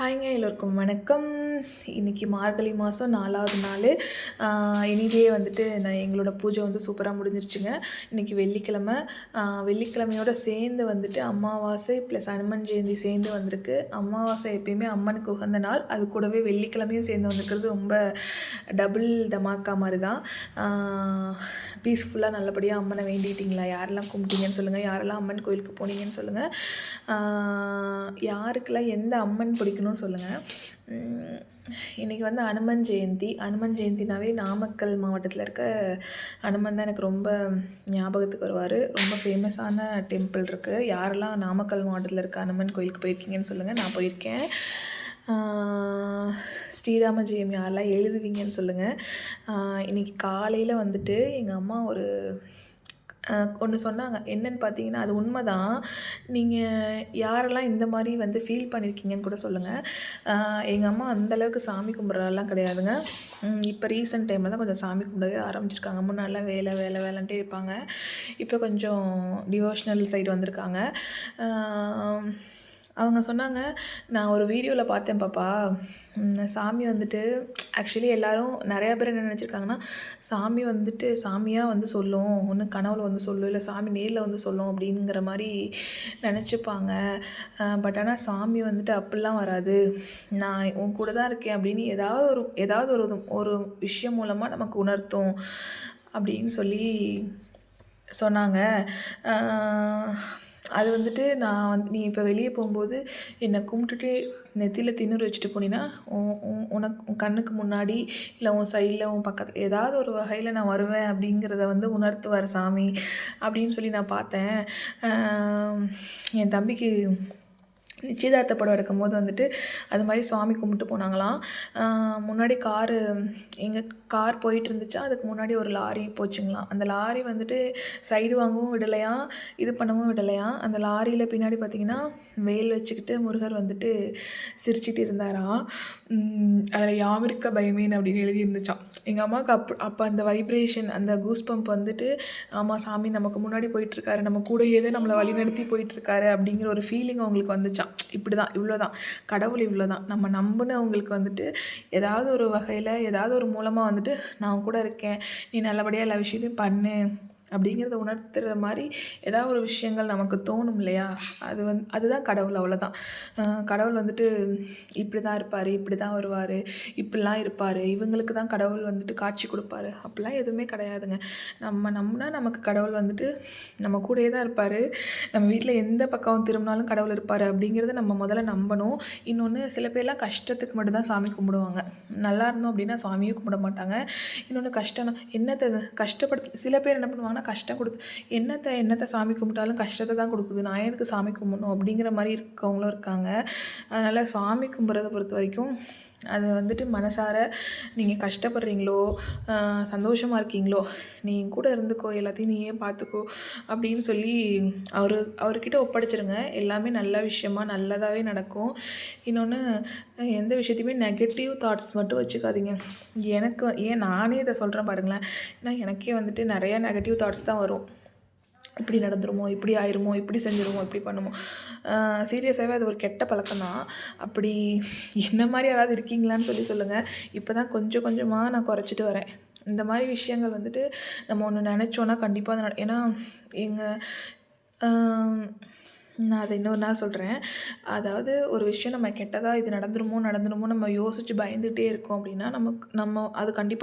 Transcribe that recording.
ஹாய்ங்க, எல்லோருக்கும் வணக்கம். இன்றைக்கி மார்கழி மாதம் 4வது நாள். இனிதே வந்துட்டு எங்களோட பூஜை வந்து சூப்பராக முடிஞ்சிருச்சுங்க. இன்றைக்கி வெள்ளிக்கிழமை. வெள்ளிக்கிழமையோடு சேர்ந்து வந்துட்டு அமாவாசை ப்ளஸ் அனுமன் ஜெயந்தி சேர்ந்து வந்திருக்கு. அமாவாசை எப்பயுமே அம்மனுக்கு உகந்த நாள், அது கூடவே வெள்ளிக்கிழமையும் சேர்ந்து வந்திருக்கிறது ரொம்ப டபுள் டமாக்கா மாதிரி தான். பீஸ்ஃபுல்லாக நல்லபடியாக அம்மனை வேண்டிட்டிங்களா? யாரெல்லாம் கும்பிட்டீங்கன்னு சொல்லுங்கள். யாரெல்லாம் அம்மன் கோயிலுக்கு போனீங்கன்னு சொல்லுங்கள். யாருக்கெல்லாம் எந்த அம்மன் பிடிக்கணும்னு சொல்லுங்கள். இன்றைக்கி வந்து அனுமன் ஜெயந்தி. அனுமன் ஜெயந்தினாவே நாமக்கல் மாவட்டத்தில் இருக்க அனுமன் தான் எனக்கு ரொம்ப ஞாபகத்துக்கு வருவார். ரொம்ப ஃபேமஸான டெம்பிள் இருக்குது. யாரெல்லாம் நாமக்கல் மாவட்டத்தில் இருக்க அனுமன் கோயிலுக்கு போயிருக்கீங்கன்னு சொல்லுங்கள். நான் போயிருக்கேன். ஸ்ரீராம ஜெயம் யாரெல்லாம் எழுதுவீங்கன்னு சொல்லுங்கள். இன்றைக்கி காலையில் வந்துட்டு எங்கள் அம்மா ஒன்று சொன்னாங்க. என்னென்னு பார்த்தீங்கன்னா, அது உண்மை தான். நீங்கள் யாரெல்லாம் இந்த மாதிரி வந்து ஃபீல் பண்ணியிருக்கீங்கன்னு கூட சொல்லுங்கள். எங்கள் அம்மா அந்தளவுக்கு சாமி கும்பிட்றதெல்லாம் கிடையாதுங்க. இப்போ ரீசெண்ட் டைமில் தான் கொஞ்சம் சாமி கும்பிடவே ஆரம்பிச்சிருக்காங்க. முன்னாடிலாம் வேலைன்ட்டே இருப்பாங்க. இப்போ கொஞ்சம் டிவோஷ்னல் சைடு வந்திருக்காங்க. அவங்க சொன்னாங்க, நான் ஒரு வீடியோவில் பார்த்தேன் பாப்பா, சாமி வந்துட்டு ஆக்சுவலி எல்லோரும் நிறையா பேர் என்ன நினச்சிருக்காங்கன்னா, சாமி வந்துட்டு சாமியாக வந்து சொல்லும், ஒன்று கனவுல வந்து சொல்லும், இல்லை சாமி நேரில் வந்து சொல்லும் அப்படிங்கிற மாதிரி நினச்சிப்பாங்க. பட் ஆனால் சாமி வந்துட்டு அப்படிலாம் வராது. நான் உன் கூட தான் இருக்கேன் அப்படின்னு ஏதாவது ஒரு விஷயம் மூலமாக நமக்கு உணர்த்தும் அப்படின்னு சொல்லி சொன்னாங்க. அது வந்துட்டு நீ இப்போ வெளியே போகும்போது என்னை கும்பிட்டுட்டு நெத்தியில் திண்ணூறு வச்சுட்டு போனீன்னா, உன் கண்ணுக்கு முன்னாடி இல்லை உன் சைடில் உன் பக்கத்தில் ஏதாவது ஒரு வகையில் நான் வருவேன் அப்படிங்கிறத வந்து உணர்த்துவார் சாமி அப்படின்னு சொல்லி நான் பார்த்தேன். என் தம்பிக்கு நிச்சயதார்த்த படம் எடுக்கும்போது வந்துட்டு அது மாதிரி சுவாமி கும்பிட்டு போனாங்களாம். முன்னாடி எங்கள் கார் போயிட்டு இருந்துச்சா, அதுக்கு முன்னாடி ஒரு லாரி போச்சுங்களாம். அந்த லாரி வந்துட்டு சைடு வாங்கவும் விடலையாம், இது பண்ணவும் விடலையாம். அந்த லாரியில் பின்னாடி பார்த்திங்கன்னா வேல் வச்சுக்கிட்டு முருகர் வந்துட்டு சிரிச்சிட்டு இருந்தாராம். அதில் யாமிருக்க பயமேன் அப்படின்னு எழுதி இருந்துச்சான். எங்கள் அம்மாவுக்கு அப்போ அந்த வைப்ரேஷன், அந்த கூஸ் பம்ப் வந்துட்டு, ஆமாம் சாமி நமக்கு முன்னாடி போயிட்டுருக்காரு, நம்ம கூடயே தான் நம்மளை வழிநடத்தி போயிட்டுருக்காரு அப்படிங்கிற ஒரு ஃபீலிங் அவங்களுக்கு வந்துச்சான். இப்படி தான், இவ்வளோ தான் கடவுள், இவ்வளோ தான். நம்ம நம்பினவங்களுக்கு வந்துட்டு ஏதாவது ஒரு வகையில் ஏதாவது ஒரு மூலமாக வந்துட்டு நான் கூட இருக்கேன், நீ நல்லபடியாக எல்லா விஷயத்தையும் பண்ணு அப்படிங்கிறத உணர்த்துற மாதிரி ஏதாவது ஒரு விஷயங்கள் நமக்கு தோணும் இல்லையா? அதுதான் கடவுள், அவ்வளோதான். கடவுள் வந்துட்டு இப்படி தான் இருப்பார், இப்படி தான் வருவார், இப்படிலாம் இருப்பார், இவங்களுக்கு தான் கடவுள் வந்துட்டு காட்சி கொடுப்பாரு, அப்படிலாம் எதுவுமே கிடையாதுங்க. நம்ம நம்பினா நமக்கு கடவுள் வந்துட்டு நம்ம கூடயே தான் இருப்பார். நம்ம வீட்டில் எந்த பக்கம் திரும்பினாலும் கடவுள் இருப்பார் அப்படிங்கிறத நம்ம முதல்ல நம்பணும். இன்னொன்று, சில பேர்லாம் கஷ்டத்துக்கு மட்டும்தான் சாமி கும்பிடுவாங்க. நல்லா இருந்தோம் அப்படின்னா சாமியும் கும்பிட மாட்டாங்க. இன்னொன்று, என்னத்தை கஷ்டப்படுத்து சில பேர் என்ன பண்ணுவாங்கன்னா, கஷ்டம் கொடுத்து என்னத்தை சாமி கும்பிட்டாலும் கஷ்டத்தை தான் கொடுக்குது, நான் எதுக்கு சாமி கும்பிடணும் அப்படிங்கிற மாதிரி இருக்கவங்களும் இருக்காங்க. அதனால் சாமி கும்பிட்றத பொறுத்த வரைக்கும் அது வந்துட்டு மனசார நீங்கள் கஷ்டப்படுறீங்களோ, சந்தோஷமாக இருக்கீங்களோ, நீ கூட இருந்துக்கோ, எல்லாத்தையும் நீயே பார்த்துக்கோ அப்படின்னு சொல்லி அவர்கிட்ட ஒப்படைச்சிருங்க. எல்லாமே நல்ல விஷயமா நல்லதாகவே நடக்கும். இன்னொன்று, எந்த விஷயத்தையுமே நெகட்டிவ் தாட்ஸ் மட்டும் வச்சுக்காதீங்க. நானே இதை சொல்கிறேன் பாருங்களேன். ஏன்னா எனக்கே வந்துட்டு நிறையா நெகட்டிவ் தாட்ஸ் தான் வரும். இப்படி நடந்துருமோ, இப்படி ஆயிருமோ, இப்படி செஞ்சுருமோ, இப்படி பண்ணுமோ. சீரியஸாகவே அது ஒரு கெட்ட பழக்கம் தான். அப்படி என்ன மாதிரி யாராவது இருக்கீங்களான்னு சொல்லி சொல்லுங்கள். இப்போ தான் கொஞ்சம் கொஞ்சமாக நான் குறைச்சிட்டு வரேன். இந்த மாதிரி விஷயங்கள் வந்துட்டு நம்ம ஒன்று நினச்சோன்னா கண்டிப்பாக ஏன்னா நான் அதை இன்னொரு நாள் சொல்கிறேன். அதாவது ஒரு விஷயம் நம்ம கெட்டதாக இது நடந்துருமோ நம்ம யோசித்து பயந்துகிட்டே இருக்கோம் அப்படின்னா, நம்ம அது கண்டிப்பாக